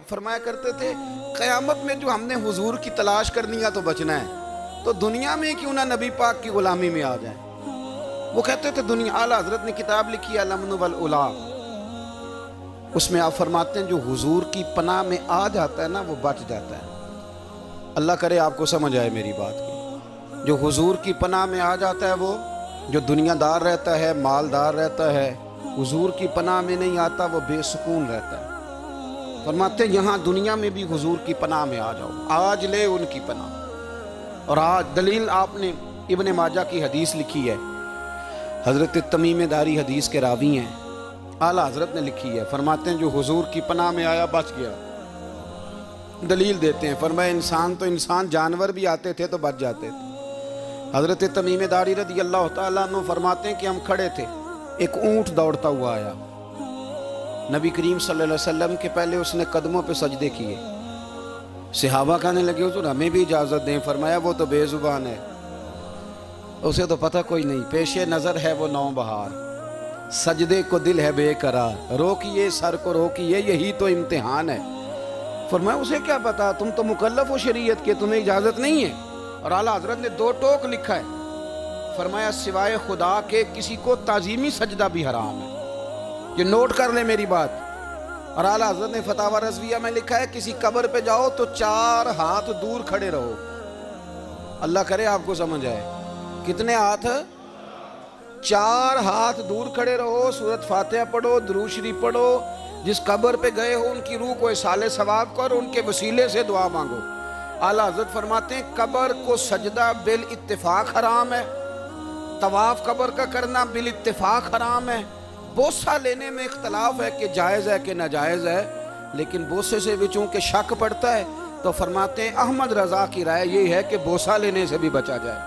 فرمایا کرتے تھے قیامت میں جو ہم نے حضور کی تلاش کرنی ہے تو بچنا ہے، تو دنیا میں کیوں نہ نبی پاک کی غلامی میں آ جائیں۔ وہ کہتے تھے دنیا، اعلیٰ حضرت نے کتاب لکھی ہے الامن والعلا، اس میں آپ فرماتے ہیں جو حضور کی پناہ میں آ جاتا ہے نا وہ بچ جاتا ہے۔ اللہ کرے آپ کو سمجھ آئے میری بات کی۔ جو حضور کی پناہ میں آ جاتا ہے، وہ جو دنیا دار رہتا ہے، مالدار رہتا ہے، حضور کی پناہ میں نہیں آتا وہ بے سکون رہتا ہے۔ فرماتے ہیں یہاں دنیا میں بھی حضور کی پناہ میں آ جاؤ، آج لے ان کی پناہ۔ اور آج دلیل آپ نے ابن ماجہ کی حدیث لکھی ہے، حضرت تمیم داری حدیث کے راوی ہیں، اعلیٰ حضرت نے لکھی ہے، فرماتے ہیں جو حضور کی پناہ میں آیا بچ گیا۔ دلیل دیتے ہیں، فرمایا انسان تو انسان، جانور بھی آتے تھے تو بچ جاتے تھے۔ حضرت تمیم داری رضی اللہ تعالیٰ عنہ فرماتے ہیں کہ ہم کھڑے تھے، ایک اونٹ دوڑتا ہوا آیا، نبی کریم صلی اللہ علیہ وسلم کے پہلے اس نے قدموں پہ سجدے کیے۔ صحابہ کہنے لگے حضور ہمیں بھی اجازت دیں، فرمایا وہ تو بے زبان ہے، اسے تو پتہ کوئی نہیں، پیش نظر ہے وہ نو بہار، سجدے کو دل ہے بے قرار، روکیے سر کو روکیے یہی تو امتحان ہے۔ فرمایا اسے کیا پتا، تم تو مکلف ہو شریعت کے، تمہیں اجازت نہیں ہے۔ اور اعلیٰ حضرت نے 2 ٹوک لکھا ہے، فرمایا سوائے خدا کے کسی کو تعظیمی سجدہ بھی حرام ہے۔ یہ نوٹ کر لیں میری بات۔ اور اعلیٰ حضرت نے فتاوی رضویہ میں لکھا ہے کسی قبر پہ جاؤ تو 4 ہاتھ دور کھڑے رہو۔ اللہ کرے آپ کو سمجھ آئے، کتنے ہاتھ؟ 4 ہاتھ دور کھڑے رہو، سورۃ فاتحہ پڑھو، درود شریف پڑھو، جس قبر پہ گئے ہو ان کی روح کو اصال ثواب کرو، ان کے وسیلے سے دعا مانگو۔ اعلیٰ حضرت فرماتے ہیں قبر کو سجدہ بالاتفاق حرام ہے، طواف قبر کا کرنا بالاتفاق حرام ہے، بوسہ لینے میں اختلاف ہے کہ جائز ہے کہ ناجائز ہے، لیکن بوسے سے بھی چونکہ شک پڑتا ہے تو فرماتے ہیں احمد رضا کی رائے یہ ہے کہ بوسہ لینے سے بھی بچا جائے۔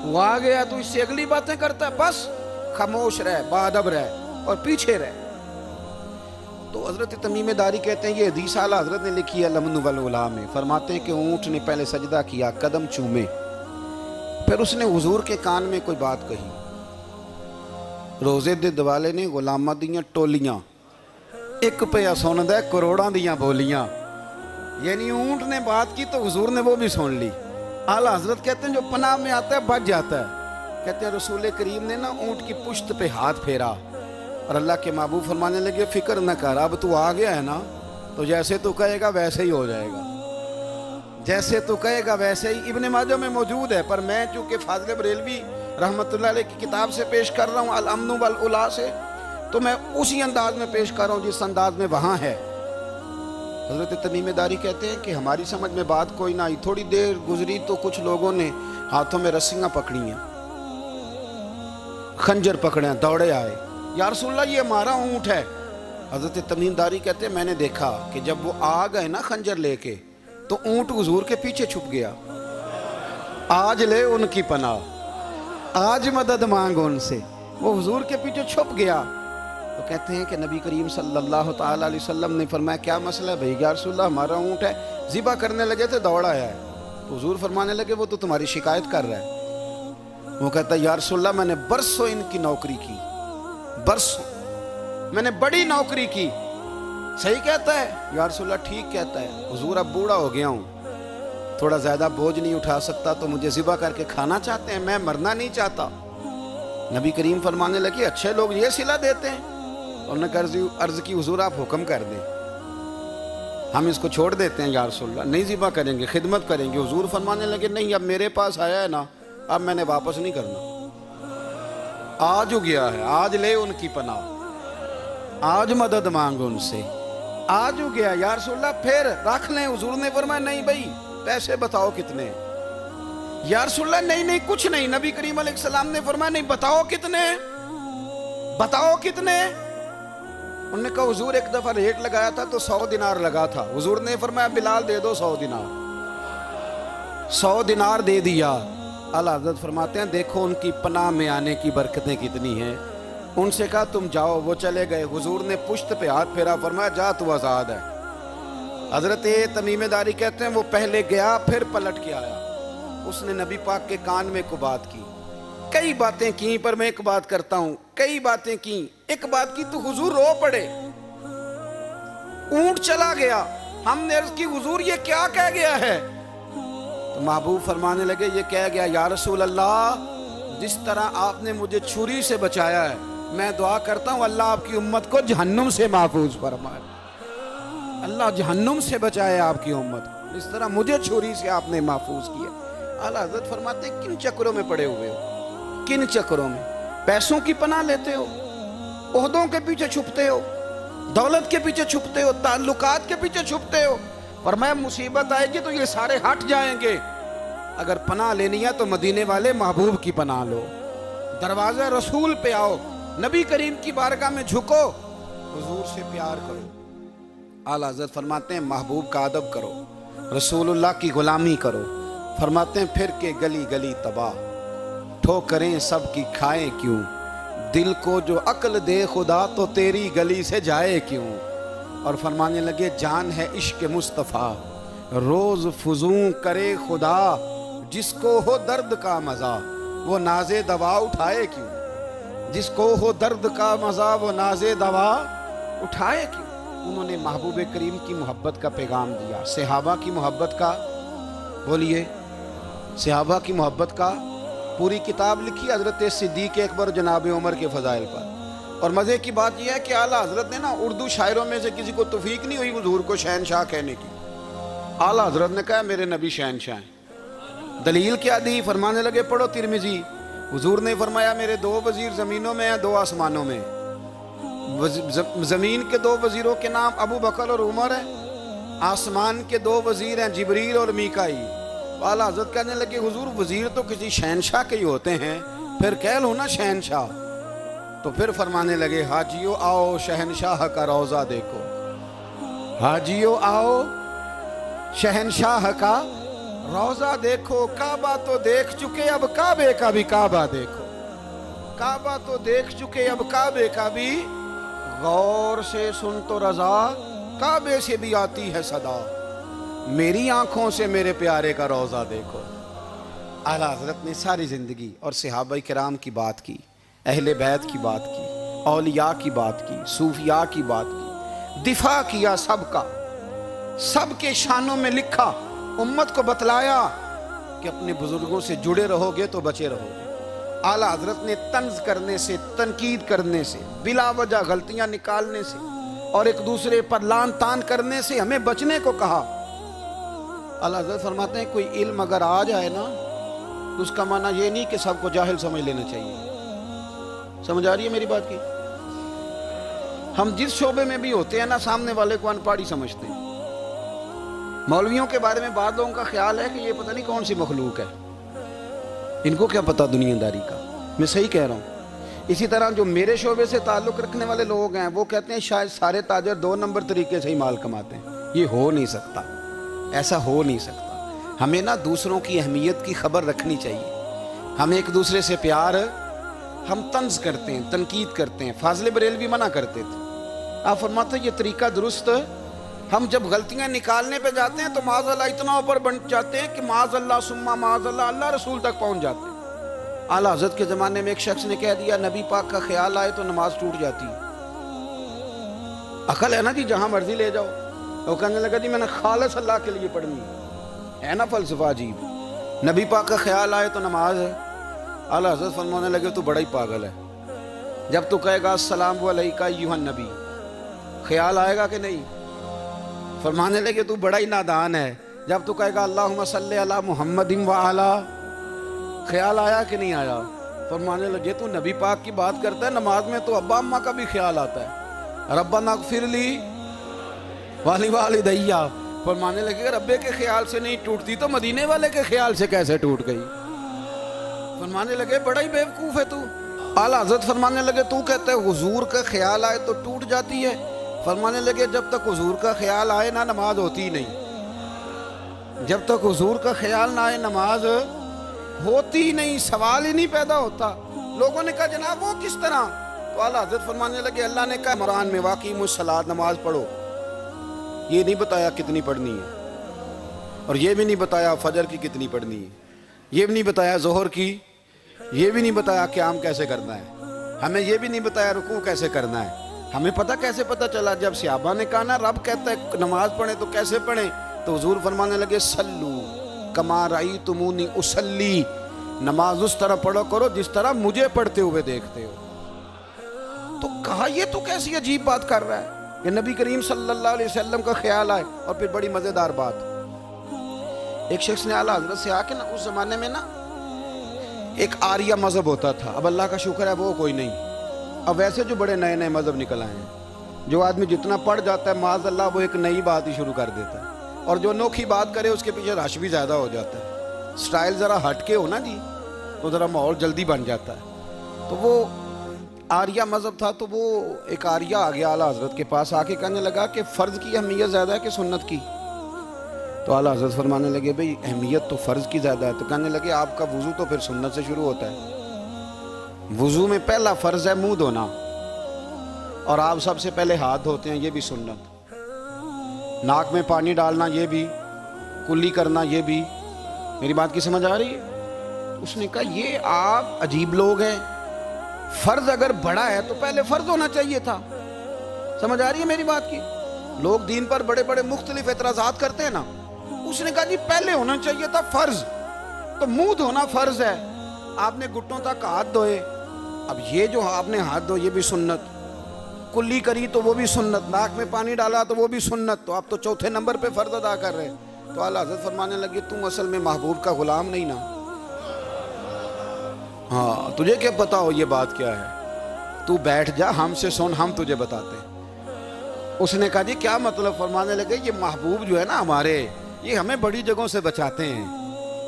وہ آ گیا تو اس سے اگلی باتیں کرتا ہے، بس خاموش رہ، باادب رہ اور پیچھے رہ۔ تو حضرت تمیم داری کہتے ہیں یہ حدیث اعلیٰ حضرت نے لکھی ہے الامن والعلا میں، فرماتے ہیں کہ اونٹ نے پہلے سجدہ کیا، قدم چومے، پھر اس نے حضور کے کان میں کوئی بات کہی۔ روزے دے دوالے نے غلامہ دیاں ٹولیاں، ایک پیا سن دے کروڑاں دیاں بولیاں، یعنی اونٹ نے بات کی تو حضور نے وہ بھی سن لی۔ اعلیٰ حضرت کہتے ہیں جو پناہ میں آتا ہے بچ جاتا ہے۔ کہتے ہیں رسول کریم نے نا اونٹ کی پشت پہ ہاتھ پھیرا اور اللہ کے محبوب فرمانے لگے فکر نہ کر، اب تو آ گیا ہے نا تو جیسے تو کہے گا ویسے ہی ہو جائے گا، جیسے تو کہے گا ویسے ہی۔ ابن ماجہ میں موجود ہے، پر میں چونکہ فاضل بریلوی رحمت اللہ علیہ کی کتاب سے پیش کر رہا ہوں الامن والعلا سے، تو میں اسی انداز میں پیش کر رہا ہوں جس انداز میں وہاں ہے۔ حضرت تمیم داری کہتے ہیں کہ ہماری سمجھ میں بات کوئی نہ آئی، تھوڑی دیر گزری تو کچھ لوگوں نے ہاتھوں میں رسیاں پکڑی ہیں، خنجر پکڑے ہیں، دوڑے آئے، یا رسول اللہ یہ ہمارا اونٹ ہے۔ حضرت تمیم داری کہتے ہیں میں نے دیکھا کہ جب وہ آ گئے نا خنجر لے کے تو اونٹ حضور کے پیچھے چھپ گیا۔ آج لے ان کی پناہ، آج مدد مانگ ان سے، وہ حضور کے پیچھے چھپ گیا۔ تو کہتے ہیں کہ نبی کریم صلی اللہ تعالیٰ علیہ وسلم نے فرمایا کیا مسئلہ ہے بھائی؟ یا رسول اللہ ہمارا اونٹ ہے، ذبح کرنے لگے تھے دوڑ آیا ہے۔ تو حضور فرمانے لگے وہ تو تمہاری شکایت کر رہا ہے۔ وہ کہتا ہے یا رسول اللہ میں نے برسوں ان کی نوکری کی، برسوں میں نے بڑی نوکری کی۔ صحیح کہتا ہے یا رسول اللہ؟ ٹھیک کہتا ہے حضور، اب بوڑھا ہو گیا ہوں، تھوڑا زیادہ بوجھ نہیں اٹھا سکتا، تو مجھے ذبح کر کے کھانا چاہتے ہیں، میں مرنا نہیں چاہتا۔ نبی کریم فرمانے لگے اچھے لوگ یہ صلہ دیتے ہیں؟ انہوں نے عرض کی حضور آپ حکم کر دیں، ہم اس کو چھوڑ دیتے ہیں یا رسول اللہ، نہیں ذبح کریں گے، خدمت کریں گے۔ حضور فرمانے لگے نہیں، اب میرے پاس آیا ہے نا، اب میں نے واپس نہیں کرنا، آج ہو گیا ہے، آج لے ان کی پناہ، آج مدد مانگ ان سے، آج ہو گیا یا رسول اللہ پھر رکھ لیں۔ حضور نے فرمایا نہیں بھائی پیسے بتاؤ کتنے؟ یا رسول اللہ نہیں نہیں کچھ نہیں۔ نبی کریم علیہ السلام نے فرمایا نہیں، بتاؤ کتنے، بتاؤ کتنے؟ انہوں نے کہا حضور ایک دفعہ ریٹ لگایا تھا تو 100 دینار لگا تھا۔ حضور نے فرمایا بلال دے دو 100 دینار، 100 دینار دے دیا۔ اعلیٰ حضرت فرماتے ہیں دیکھو ان کی پناہ میں آنے کی برکتیں کتنی ہیں۔ ان سے کہا تم جاؤ، وہ چلے گئے۔ حضور نے پشت پہ ہاتھ پھیرا، فرمایا جا تو آزاد ہے۔ حضرت تمیم داری کہتے ہیں وہ پہلے گیا پھر پلٹ کے آیا، اس نے نبی پاک کے کان میں کو بات کی، کئی باتیں کی، پر میں ایک بات کرتا ہوں، کئی باتیں کی، ایک بات کی تو حضور رو پڑے۔ اونٹ چلا گیا. ہم نے عرض کی حضور یہ کیا کہہ گیا ہے؟ تو محبوب فرمانے لگے یہ کہہ گیا یا رسول اللہ جس طرح آپ نے مجھے چھری سے بچایا ہے میں دعا کرتا ہوں اللہ آپ کی امت کو جہنم سے محفوظ فرمائے. اللہ جہنم سے بچائے آپ کی امت کو، اس طرح مجھے چھری سے آپ نے محفوظ کیا. اعلیٰ حضرت فرماتے ہیں کن چکروں میں پڑے ہوئے ہو؟ کن چکروں میں؟ پیسوں کی پناہ لیتے ہو، عہدوں کے پیچھے چھپتے ہو، دولت کے پیچھے چھپتے ہو، تعلقات کے پیچھے چھپتے ہو. فرمایا مصیبت آئے گی تو یہ سارے ہٹ جائیں گے. اگر پناہ لینی ہے تو مدینے والے محبوب کی پناہ لو، دروازہ رسول پہ آؤ، نبی کریم کی بارگاہ میں جھکو، حضور سے پیار کرو. اعلیٰ حضرت فرماتے ہیں محبوب کا ادب کرو، رسول اللہ کی غلامی کرو. فرماتے ہیں پھر کے گلی گلی تباہ، ٹھوکریں سب کی کھائیں کیوں، دل کو جو عقل دے خدا تو تیری گلی سے جائے کیوں. اور فرمانے لگے جان ہے عشق مصطفیٰ روز فزوں کرے خدا، جس کو ہو درد کا مزہ وہ ناز دوا اٹھائے کیوں. جس کو ہو درد کا مزہ وہ ناز دوا اٹھائے کیوں. انہوں نے محبوب کریم کی محبت کا پیغام دیا. صحابہ کی محبت کا، بولیے، صحابہ کی محبت کا پوری کتاب لکھی حضرت صدیق اکبر جناب عمر کے فضائل پر. اور مزے کی بات یہ ہے کہ اعلیٰ حضرت نے نا اردو شاعروں میں سے کسی کو توفیق نہیں ہوئی حضور کو شہنشاہ کہنے کی. اعلیٰ حضرت نے کہا میرے نبی شہنشاہ ہیں. دلیل کیا دی؟ فرمانے لگے پڑھو ترمذی. حضور نے فرمایا میرے 2 وزیر زمینوں میں ہیں 2 آسمانوں میں. زمین کے 2 وزیروں کے نام ابو بکر اور عمر ہیں، آسمان کے 2 وزیر ہیں جبریل اور میکائیل. اعلیٰ حضرت کہنے لگے حضور وزیر تو کسی شہنشاہ کے ہی ہوتے ہیں، پھر کہہ لو نا شہنشاہ. تو پھر فرمانے لگے حاجیو آؤ شہنشاہ کا روضہ دیکھو، حاجیو آؤ شہنشاہ کا روضہ دیکھو. کعبہ تو دیکھ چکے اب کعبے کا بھی کعبہ دیکھو، کعبہ تو دیکھ چکے اب کعبے کا بھی. غور سے سن تو رضا کعبے سے بھی آتی ہے صدا، میری آنکھوں سے میرے پیارے کا روضہ دیکھو. اعلیٰ حضرت نے ساری زندگی اور صحابہ کرام کی بات کی، اہل بیت کی بات کی، اولیاء کی بات کی، صوفیاء کی بات کی، دفاع کیا سب کا، سب کے شانوں میں لکھا، امت کو بتلایا کہ اپنے بزرگوں سے جڑے رہو گے تو بچے رہو گے. اعلیٰ حضرت نے طنز کرنے سے، تنقید کرنے سے، بلا وجہ غلطیاں نکالنے سے اور ایک دوسرے پر لان تان کرنے سے ہمیں بچنے کو کہا. اعلیٰ حضرت فرماتے ہیں کوئی علم اگر آ جائے نا تو اس کا معنی یہ نہیں کہ سب کو جاہل سمجھ لینا چاہیے. سمجھ آ رہی ہے میری بات کی؟ ہم جس شعبے میں بھی ہوتے ہیں نا سامنے والے کو ان پڑھ ہی سمجھتے ہیں. مولویوں کے بارے میں بعض لوگوں کا خیال ہے کہ یہ پتہ نہیں کون سی مخلوق ہے، ان کو کیا پتہ دنیا داری کا. میں صحیح کہہ رہا ہوں. اسی طرح جو میرے شعبے سے تعلق رکھنے والے لوگ ہیں وہ کہتے ہیں شاید سارے تاجر 2 نمبر طریقے سے ہی مال کماتے ہیں. یہ ہو نہیں سکتا، ایسا ہو نہیں سکتا. ہمیں نا دوسروں کی اہمیت کی خبر رکھنی چاہیے. ہم ایک دوسرے سے پیار، ہم طنز کرتے ہیں، تنقید کرتے ہیں. فاضل بریلوی منع کرتے تھے. آپ فرماتے ہیں یہ طریقہ درست. ہم جب غلطیاں نکالنے پہ جاتے ہیں تو معاذ اللہ اتنا اوپر بن جاتے ہیں کہ معاذ اللہ ثم معاذ اللہ اللہ رسول تک پہنچ جاتے ہیں. اعلیٰ حضرت کے زمانے میں ایک شخص نے کہہ دیا نبی پاک کا خیال آئے تو نماز ٹوٹ جاتی. عقل ہے نا جی، جہاں مرضی لے جاؤ. وہ کہنے لگا جی میں نے خالص اللہ کے لیے پڑھنی ہے نا فلسفہ عجیب. نبی پاک کا خیال آئے تو نماز ہے. اعلیٰ حضرت فرمانے لگے تو بڑا ہی پاگل ہے. جب تو کہے گا السلام علیکہ ایھا النبی، خیال آئے گا کہ نہیں؟ فرمانے لگے تو بڑا ہی نادان ہے. جب تو کہے گا اللہم صلی علی محمد وعلی، خیال آیا کہ نہیں آیا؟ فرمانے لگے تو نبی پاک کی بات کرتا ہے، نماز میں تو ابا اماں کا بھی خیال آتا ہے. ربنا اغفر لی والی والدیہ. فرمانے لگے ربے کے خیال سے نہیں ٹوٹتی تو مدینے والے کے خیال سے کیسے ٹوٹ گئی؟ فرمانے لگے بڑا ہی بیوقوف ہے تو. اعلیٰ حضرت فرمانے لگے تو کہتے ہیں حضور کا خیال آئے تو ٹوٹ جاتی ہے. فرمانے لگے جب تک حضور کا خیال آئے نہ نماز ہوتی ہی نہیں. جب تک حضور کا خیال نہ آئے نماز ہوتی ہی نہیں، سوال ہی نہیں پیدا ہوتا. لوگوں نے کہا جناب وہ کس طرح؟ تو اعلیٰ حضرت فرمانے لگے اللہ نے کہا قرآن میں واقعی الصلاۃ، نماز پڑھو. یہ نہیں بتایا کتنی پڑھنی ہے، اور یہ بھی نہیں بتایا فجر کی کتنی پڑھنی ہے، یہ بھی نہیں بتایا ظہر کی، یہ بھی نہیں بتایا قیام کیسے کرنا ہے، ہمیں یہ بھی نہیں بتایا رکوع کیسے کرنا ہے. ہمیں پتہ کیسے پتہ چلا؟ جب صحابہ نے کہا نا رب کہتا ہے نماز پڑھیں تو کیسے پڑھیں، تو حضور فرمانے لگے سلو کما رأیتمونی اصلی، نماز اس طرح پڑھو کرو جس طرح مجھے پڑھتے ہوئے دیکھتے ہو۔ تو کہا یہ تو کیسی عجیب بات کر رہا ہے کہ نبی کریم صلی اللہ علیہ وسلم کا خیال آئے۔ اور پھر بڑی مزیدار بات، ایک شخص نے اعلیٰ حضرت سے آ کے نا، اس زمانے میں نا ایک آریہ مذہب ہوتا تھا، اب اللہ کا شکر ہے وہ کوئی نہیں، اب ویسے جو بڑے نئے نئے مذہب نکل آئے ہیں، جو آدمی جتنا پڑھ جاتا ہے معاذ اللہ وہ ایک نئی بات ہی شروع کر دیتا ہے، اور جو انوکھی بات کرے اس کے پیچھے رش بھی زیادہ ہو جاتا ہے، سٹائل ذرا ہٹ کے ہو نا جی تو ذرا ماحول جلدی بن جاتا ہے۔ تو وہ آریہ مذہب تھا، تو وہ ایک آریہ آ گیا اعلیٰ حضرت کے پاس، آ کے کہنے لگا کہ فرض کی اہمیت زیادہ ہے کہ سنت کی؟ تو اعلیٰ حضرت فرمانے لگے بھئی اہمیت تو فرض کی زیادہ ہے۔ تو کہنے لگے آپ کا وضو تو پھر سنت سے شروع ہوتا ہے، وضو میں پہلا فرض ہے منہ دھونا، اور آپ سب سے پہلے ہاتھ دھوتے ہیں، یہ بھی سنت، ناک میں پانی ڈالنا یہ بھی، کلی کرنا یہ بھی۔ میری بات کی سمجھ آ رہی ہے؟ اس نے کہا یہ آپ عجیب لوگ ہیں، فرض اگر بڑا ہے تو پہلے فرض ہونا چاہیے تھا۔ سمجھ آ رہی ہے میری بات کی؟ لوگ دین پر بڑے بڑے مختلف اعتراضات کرتے ہیں نا، اس نے کہا جی پہلے ہونا چاہیے تھا فرض، تو منہ دھونا فرض ہے، آپ نے گھٹنوں تک ہاتھ دھوئے، اب یہ جو آپ نے ہاتھ دھو یہ بھی سنت، کلی کری تو وہ بھی سنت، ناک میں پانی ڈالا تو وہ بھی سنت، تو آپ تو چوتھے نمبر پہ فرض ادا کر رہے۔ تو اعلیٰ حضرت فرمانے لگے تم اصل میں محبوب کا غلام نہیں نا، ہاں تجھے کیا پتا ہو یہ بات کیا ہے، تو بیٹھ جا ہم سے سن، ہم تجھے بتاتے ہیں۔ اس نے کہا جی کیا مطلب؟ فرمانے لگے یہ محبوب جو ہے نا ہمارے، یہ ہمیں بڑی جگہوں سے بچاتے ہیں،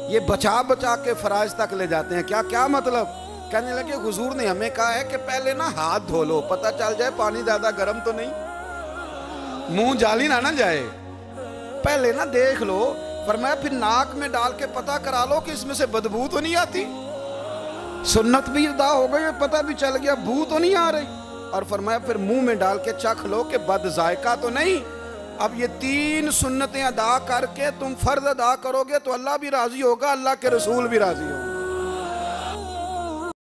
یہ بچا بچا کے فرائض تک لے جاتے ہیں۔ کیا مطلب؟ کہنے لگے حضور نے ہمیں کہا ہے کہ پہلے نا ہاتھ دھو لو، پتہ چل جائے پانی زیادہ گرم تو نہیں، منہ جالی نہ جائے، پہلے نا دیکھ لو۔ فرمایا پھر ناک میں ڈال کے پتہ کرا لو کہ اس میں سے بدبو تو نہیں آتی، سنت بھی ادا ہو گئی، پتہ بھی چل گیا بو تو نہیں آ رہی، اور فرمایا پھر منہ میں ڈال کے چکھ لو کہ بد ذائقہ تو نہیں۔ اب یہ 3 سنتیں ادا کر کے تم فرض ادا کرو گے تو اللہ بھی راضی ہوگا، اللہ کے رسول بھی راضی ہوگا۔